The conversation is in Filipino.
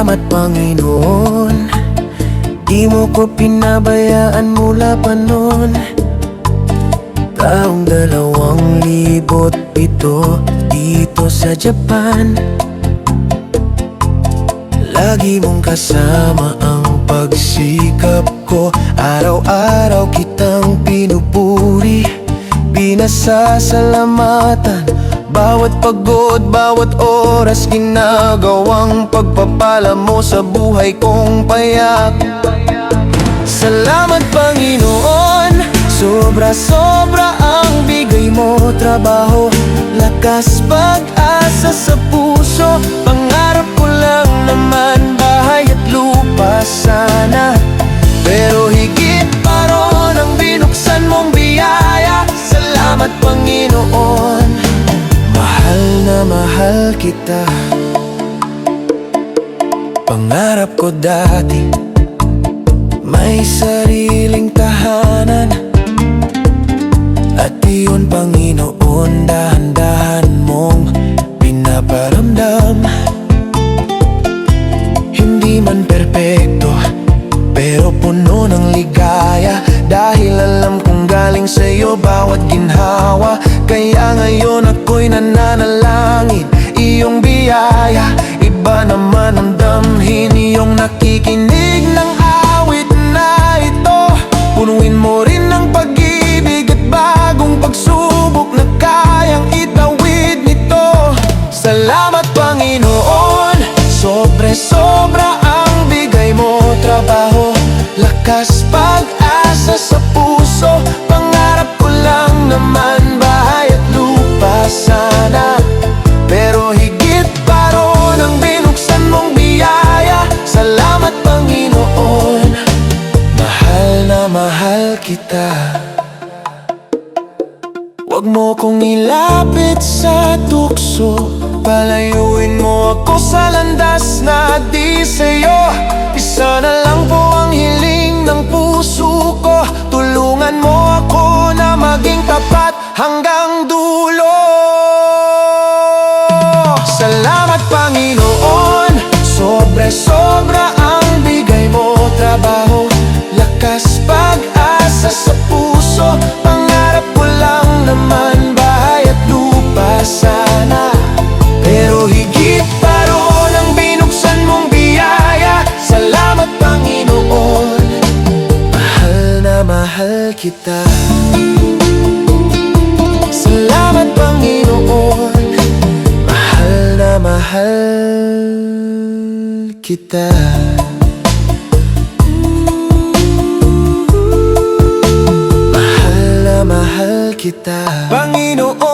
Salamat Panginoon, di mo ko pinabayaan mula pa noon. Taong 2007 dito sa Japan, lagi mong kasama ang pagsikap ko. Araw-araw kitang pinupuri, pinasasalamatan. Bawat pagod, bawat oras, ginagawang pagpapala mo sa buhay kong payak. Salamat Panginoon, sobra-sobra ang bigay mo. Trabaho, lakas, pag-asa sa puso. Pangarap ko lang naman bahay at lupa sana, pero higit pa ron ang binuksan mong biyaya. Salamat Panginoon, mahal na mahal kita. Pangarap ko dati may sariling tahanan, at iyon Panginoon, dahan-dahan mong pinaparamdam. Hindi man perpekto, pero puno ng ligaya, dahil alam kong galing sa'yo bawat ginhawa. Kaya ngayon ako'y nananalangin, iyong biyaya. Iba naman ang damhin, iyong nakikinig ng awit na ito. Punuin mo rin ng pag-ibig at bagong pagsubok na kayang itawid nito. Salamat Panginoon, sobra-sobra ang bigay mo. Trabaho, lakas, pag-asa sa puso. Pangarap ko lang naman bahay at lupa sana, pero higit pa ron ang binuksan mong biyaya. Salamat Panginoon, mahal na mahal kita. Huwag mo kong ilapit sa tukso, palayuin mo ako sa landas na di sa'yo. Isa na lang po ang hiling ng puso ko, tulungan mo ako na maging tapat hanggang dulo. Salamat Panginoon, sobra-sobra ang bigay mo. Trabaho, lakas, pag-asa sa puso. Pangarap ko lang naman bahay at lupa sana, pero higit pa ron ang binuksan mong biyaya. Salamat Panginoon, mahal na mahal kita. Salamat Panginoon, mahal na mahal kita. Mahal na mahal kita, Panginoon.